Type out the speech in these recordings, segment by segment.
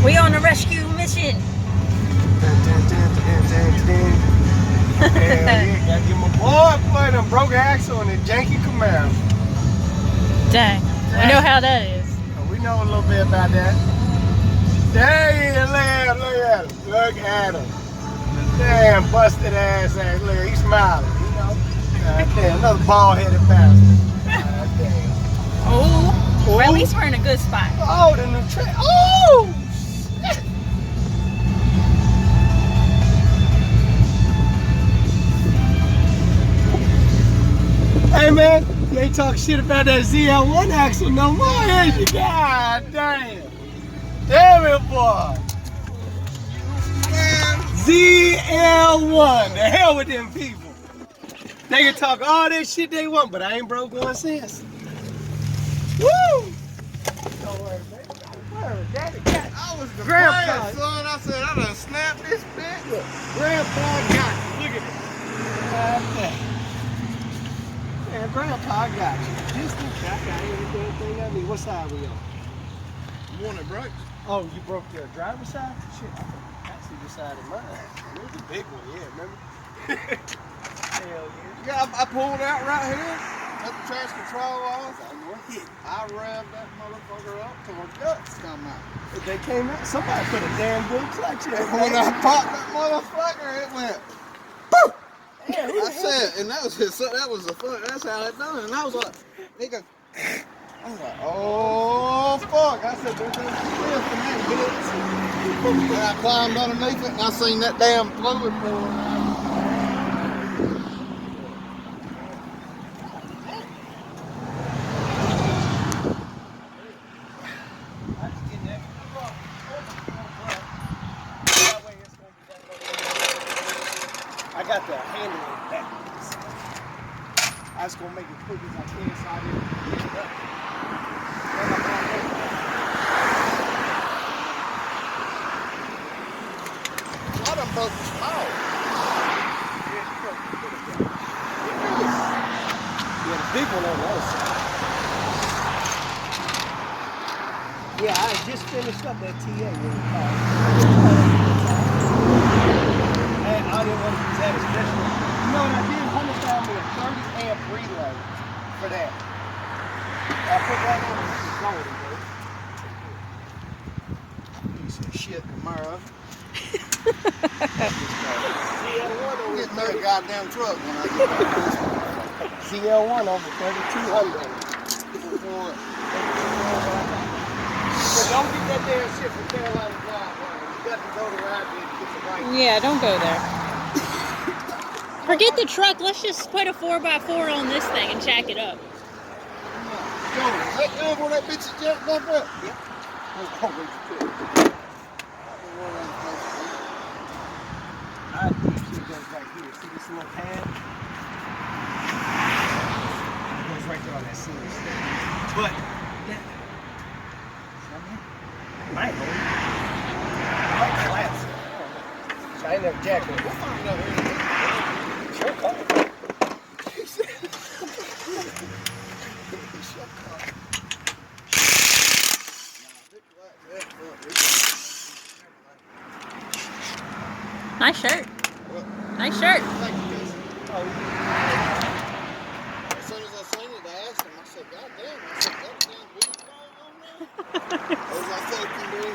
We on a rescue mission. Hell yeah, gotta get my boy playing them broke axle on the janky Camaro. Dang. We know how that is. We know a little bit about that. There he is, look at him. Look at him. Damn, busted ass. Look, he's smiling, you know. Damn, another bald-headed bastard. Damn. Oh, or at least we're in a good spot. Oh, the new track. Oh, shit. Hey, man, you ain't talking shit about that ZL1 axle no more, is you? God damn. Damn it, boy. ZL1. The hell with them people. They can talk all that shit they want, but I ain't broke one since. Woo! Don't worry, man. Don't worry. Daddy got it. I was the Grandpa, plan, son. I said, I done snapped this bitch. Look, Grandpa got you. Look at it. Man, Grandpa got you. This thing, I got everything I need. What side we on? The one that breaks. Oh, you broke your driver's side? Shit, I see the side of mine. It was a big one, yeah, remember? Hell yeah. Yeah, I pulled out right here. Cut the traction control off. I revved that motherfucker up till my guts come out. If they came out, somebody put a damn good clutch in it. When I popped that motherfucker, it went. Boom! Yeah, I said, and that was the fun. That's how it done. And I was like, nigga. I was like, oh fuck! I said, there's no cliff in that bitch. And I climbed underneath it, and I seen that damn fluid pouring out. I got the handle it backwards. I was gonna make it quick as I can so I didn't get it up. I done broke the small. Yeah, the big one on the other side. Yeah, I just finished up that TA with the car. And I didn't want to use that as special. You know what I did? Hunter found me a 30 amp relay for that. I put that in the golden, bro. Piece of shit, Camaro. ZL1 Get another goddamn truck when I get back. ZL1 over 3200. But don't get that damn shit from Carolina Drive. You got to go to ride there to get the right. Yeah, don't go there. Forget the truck. Let's just put a 4x4 on this thing and jack it up. Yo, that gun where that bitch is jacked up at? Yep. I think she goes right here. See this little pad? It goes right there on that silver stick. But, yeah. Might hold. Might collapse. I ain't never jacked it. We'll find out here. Sure, come on. Nice shirt. Nice shirt. Thank you, Jason. Oh, As soon as I seen it, I asked him, I said, God damn, I said, that damn weed going on there? As I fucking knew.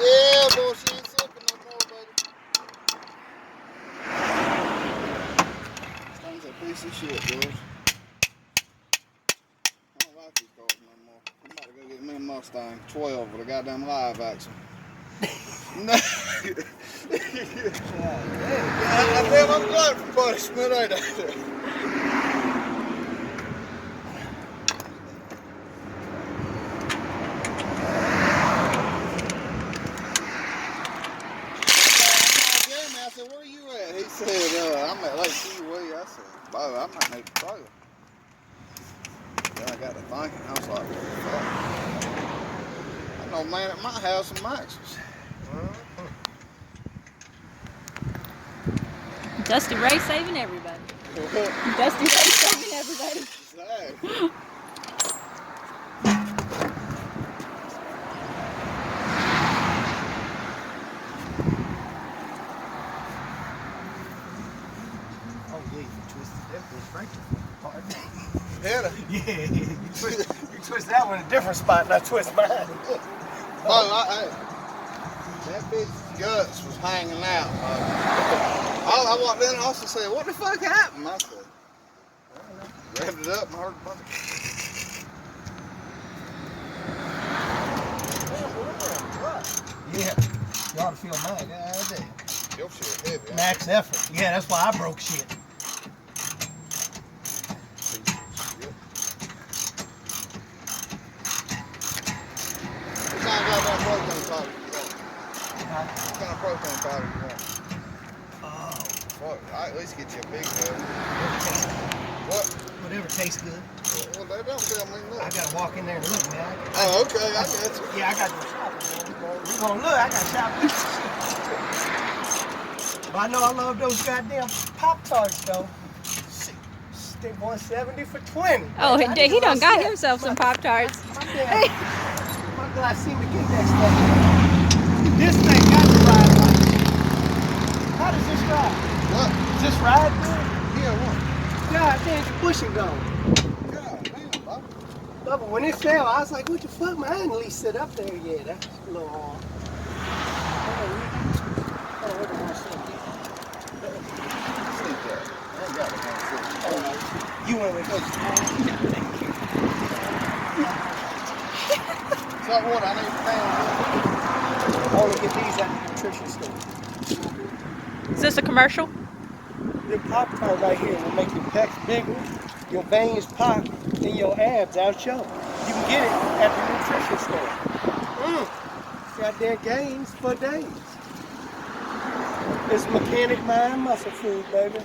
Yeah, boy, she ain't sucking no more, baby. This thing's a piece of shit, boys. I don't like these cars no more. I'm about to go get me a Mustang 12 with a goddamn live axle. No. Damn, I'm glad for punishment, ain't I? I said, where you at? He said, I'm at Lake Kiwi. I said, Bo, I might need to throw you. Then I got to thinking. I was like, fuck. I know, man, at my house some Maxes. Dusty Ray saving everybody. Dusty Ray saving everybody. Hey. Oh yeah, you twisted that bitch right apart. Yeah. Yeah, you twist that one in a different spot, and I twist mine. That bitch's guts was hanging out. I walked in and also said, "What the fuck happened?" I said, revved it up and heard a bunch of. Yeah, you ought to feel mine. God damn. Your shit heavy. Max effort. Yeah, that's why I broke shit. What kind of goddamn protein powder you want? What kind of protein powder you want? Oh, Fuck, I at least get you a big one. What? whatever tastes good. Well, they don't tell me I nothing. gotta walk in there and look, man. Oh, okay, I got you. Yeah, I got to shopping, man. We gonna look. I got shopping. But I know I love those goddamn Pop-Tarts, though. Shit, they 170 for 20. Oh, Man, I he need done to got see himself some Pop-Tarts. My glycemic index level. This thing got to ride like. How does this ride? What? Does this ride good? Yeah, what? God damn, you push and go. God damn, Bob. But when it fell, I was like, what the fuck, man? I didn't at least sit up there yet. That's a little hard. What am I saying? Sleep there. I ain't got it. You went with those. So what? I need to I only get these at the nutrition store. Is this a commercial? The Pop-Tart right here will make your pecs bigger, your veins pop, and your abs outshow. You can get it at the nutrition store. Got their gains for days. It's mechanic mind muscle food, baby.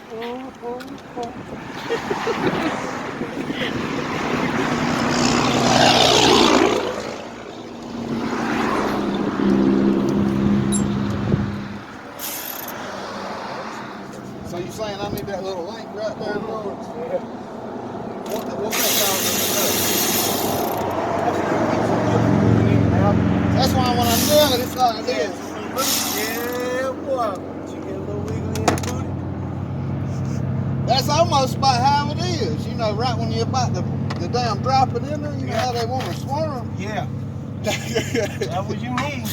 So you saying I need that little link right there, Lord? Yeah. What's that? That's why when I'm doing it, it's like this. Yeah, boy. Did you get a little wiggly in the booty? That's almost about how it is. You know, right when you're about to damn drop it in there, you know how they want to squirm. Yeah. That's That's what you need.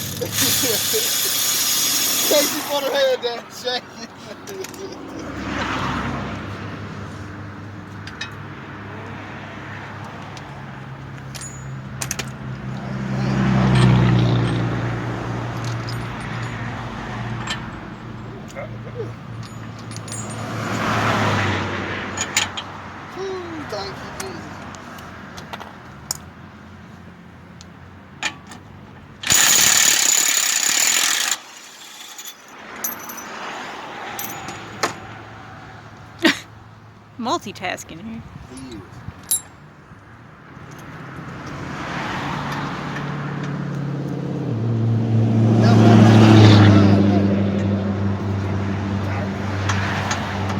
Take you put her head down, shake it. Thank you, Jesus. Multitasking here. He is.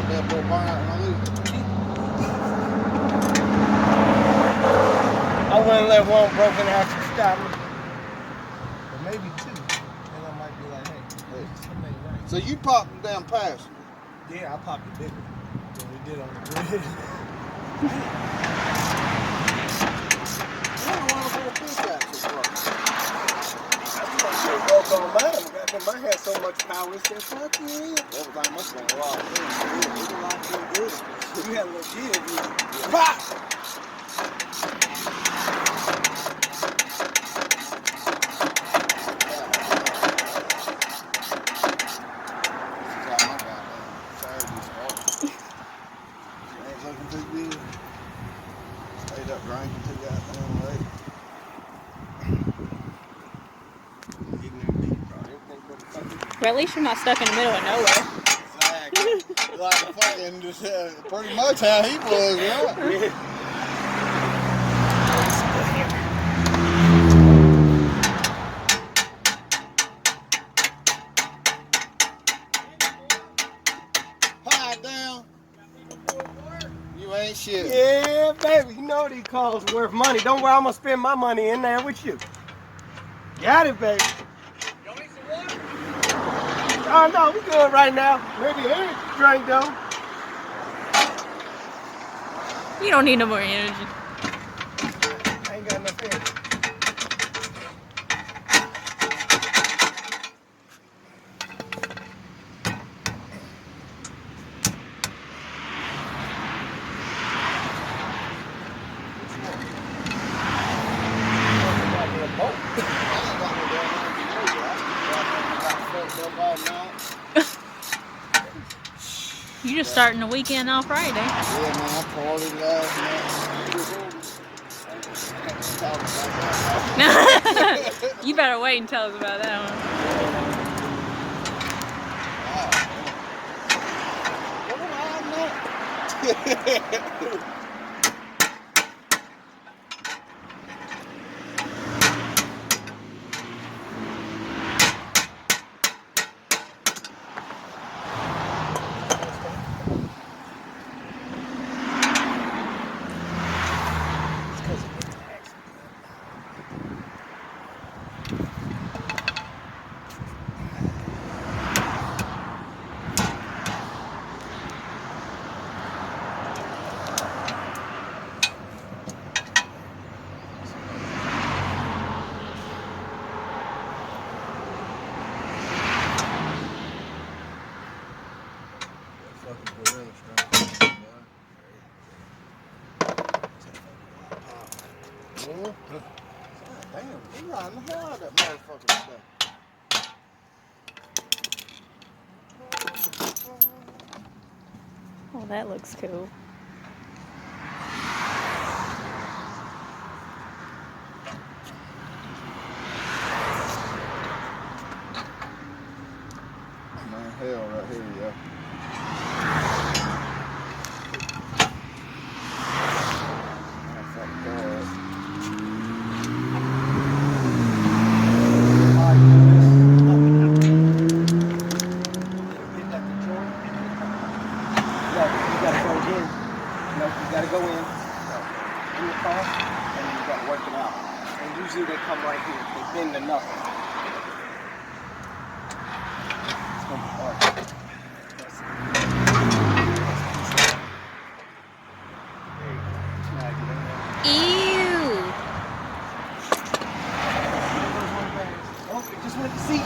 That boy burn out when I lose it. I wouldn't let one broken axle stop me. But maybe two. Then I might be like, hey, something ain't right. So you popped him down past me. Yeah, I popped it bigger than we did on the grid. I don't want to put a big axle for. I broke on mine. Goddamn, mine had so much power. It said, fuck you. Everything must have been a lot of things. It was a lot of good. You had a little give. Pop! Stayed up drinking too goddamn late. Well, at least you're not stuck in the middle of nowhere. Exactly. Like fucking just pretty much how he was, right? Pipe down. You ain't shit. Yeah, baby. You know these cars are worth money. Don't worry, I'm gonna spend my money in there with you. Got it, baby. Y'all need some water? Oh no, we good right now. Maybe a drink though. You don't need no more energy. I ain't got enough energy. You just starting the weekend on Friday. Yeah, man, I partied last night. You better wait and tell us about that one. Damn, we riding the hell out of that motherfucker today. Oh, that looks cool. Man, hell right here, yeah. Usually they come right here. They bend to nothing. It's gonna be hard. Ew. Oh, just went to see you.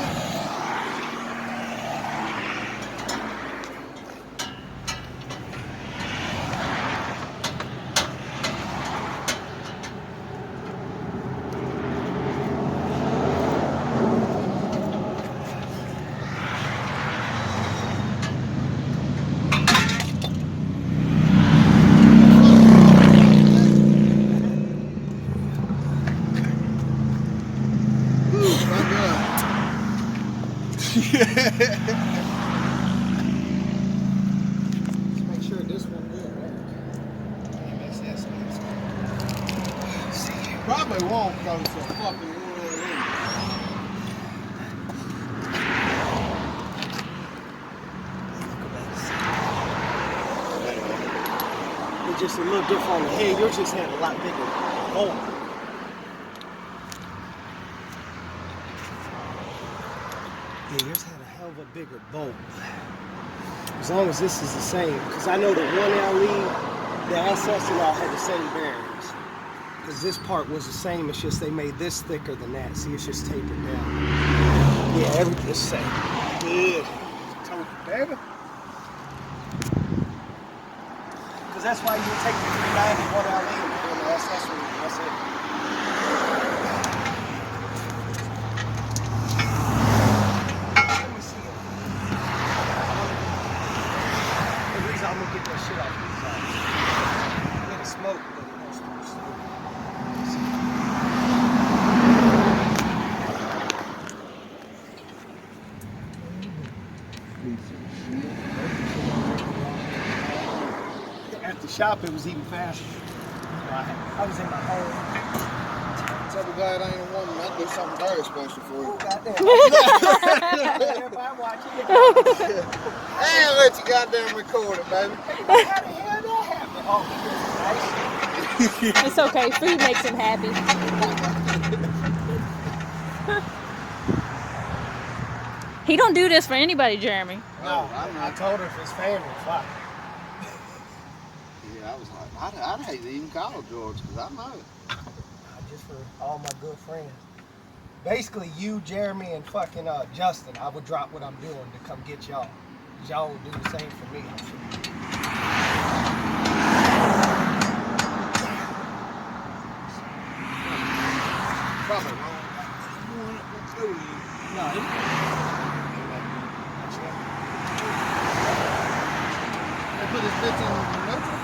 Let's make sure this one good. Probably won't because it's a fucking It's just a little different on the head. Yours just had a lot bigger hole. Yeah, yours had a hell of a bigger bolt. As long as this is the same. Because I know the 1LE, the ancestor all had the same bearings. Because this part was the same, it's just they made this thicker than that. See, it's just tapered down. Yeah, everything's the same. Good. Told you, baby. Because that's why you take the 390 1LE and put in the accessory. That's it. I'm gonna get that shit off these sides. Let it smoke, but it won't smoke slow. At the shop, it was even faster. I was in my home. So glad I ain't one. I'd do something very special for you. Everybody watching. And let you goddamn record it, baby. How the hell that happened? Oh, he was nice. It's okay. Food makes him happy. He don't do this for anybody, Jeremy. No, I told her if it's family, fuck. Yeah, I was like, I'd hate to even call George because I know. Just for all my good friends. Basically, you, Jeremy, and fucking Justin, I would drop what I'm doing to come get y'all. Y'all will do the same for me, I'm sure. Probably wrong. No, They put his bitch in neutral.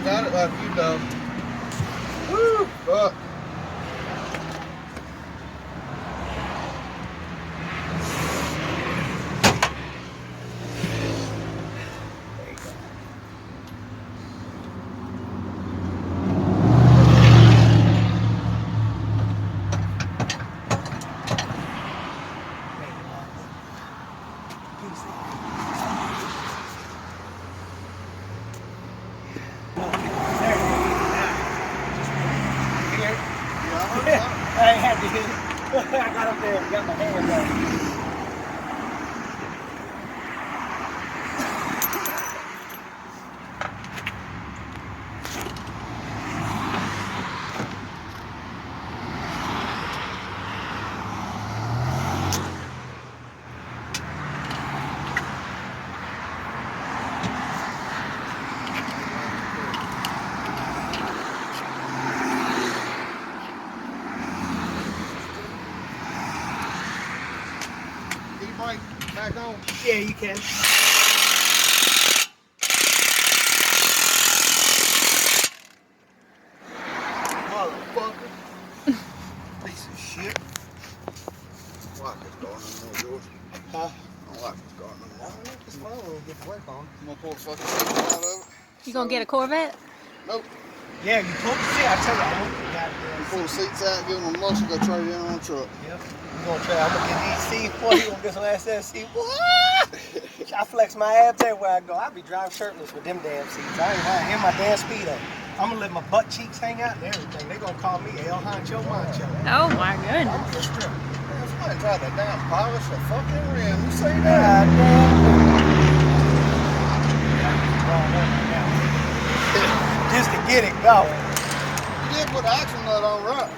Got it like you done. Woo! Fuck. I ain't had to hit it. I got up there and got my hand up. Back on. Yeah, you can. Motherfucker. Piece of shit. I like this car no more, George. Huh? I don't like this car no more. I like this phone when we get to work on. I'm gonna pull the fucking seat out of it. You gonna get a Corvette? Nope. Yeah, you pulled the seat. I tell you, I want the goddamn Pull the seats out, give them a muscle, go trade it in on the truck. Yep. I'm gonna try. I'm gonna get these seats for you. I'm gonna get some last seat. What? I flex my abs everywhere I go. I be driving shirtless with them damn seats. I ain't lying. And my damn Speedo. I'm gonna let my butt cheeks hang out and everything. They gonna call me El Honcho Mancho. Oh my goodness. I'm just strip. Man, somebody tried to damn polish a fucking rim. You say God that? damn. Just to get it going. You did put the axle nut on right.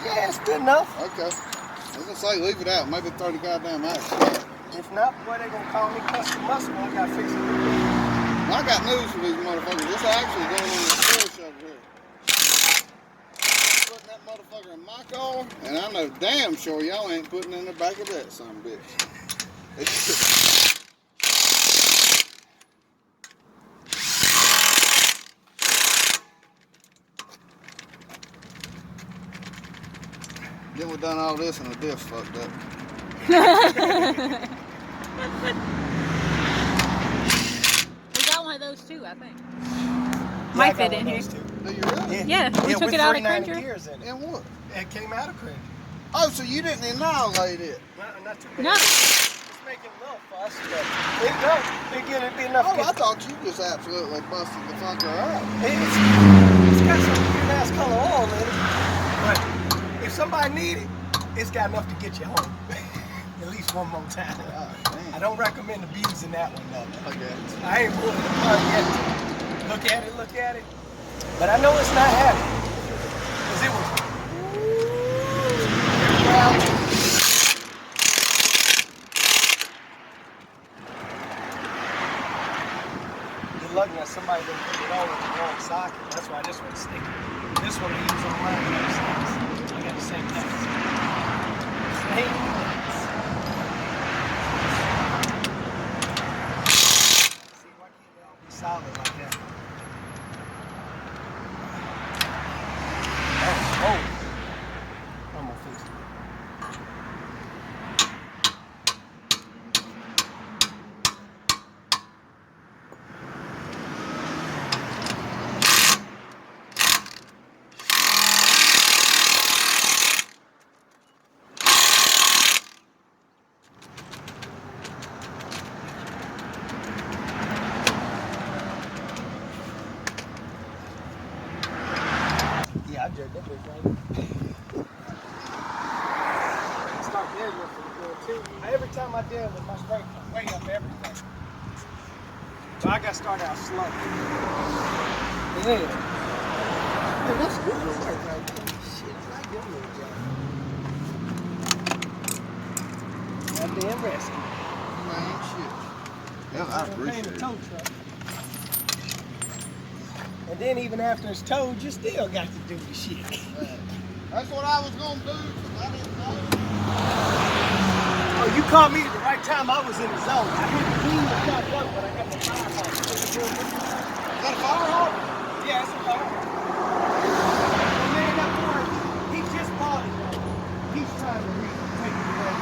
Yeah, it's good enough. Okay. I was gonna say leave it out. Maybe throw the goddamn axle out. If not, boy, they gonna call me custom muscle. I gotta fix it. I got news for these motherfuckers. This axle going on the storage over here. Putting that motherfucker in my car, and I know damn sure y'all ain't putting in the back of that son of a bitch. Then we done all this and the diff fucked up. We got one of those too, I think. Yeah, Might I got fit one in of here. Do those too. you really? Yeah, we took with it out of 390 Cringer. gears in it. And what? It came out of Cringer. Oh, so you didn't annihilate it? Not too bad. No. It's making a little fuss, but it get it be enough. Oh, to I get, thought you just absolutely busted the fucker out. it's got some weird ass color oil in it, but if somebody need it, it's got enough to get you home. At least one more time. God, I don't recommend abusing that one though. Okay. I ain't pulling it apart yet. Look at it. But I know it's not happy. Cause it was You're lucky that somebody didn't put it all in the wrong socket. That's why this one's sticky. This one I use on mine. I got the same test. Same test. See, why can't it all be solid like that? Oh. I'm gonna fix it. Yeah, I jerked that bitch right. Start deadlifting good too. Every time I deadlift, my strength comes way up everything. So I got to start out slow. Yeah. Hey, that's good work right there. Shit, I like your little job. Goddamn rescue. Man, shit. Yeah, I appreciate it. Tow truck. And then even after it's towed, you still got to do the shit. That's what I was gonna do, because I didn't know. Oh, you caught me at the right time. I was in the zone. I hit the clean the shotgun, but I got the fire hawk. Is that a fire hawk? Yeah, it's a fire hawk. The man up there, he just bought it though. He's trying to take it away.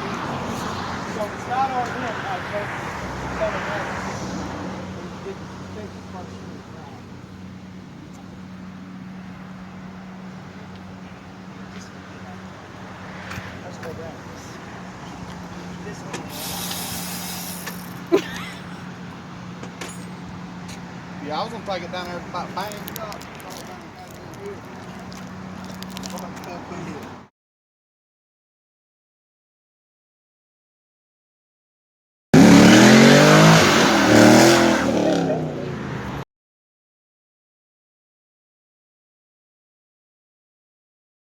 So it's not on him, I think. It's on the man. He didn't think it's much. Let's go down this way. Yeah, I was gonna take it down there about bang.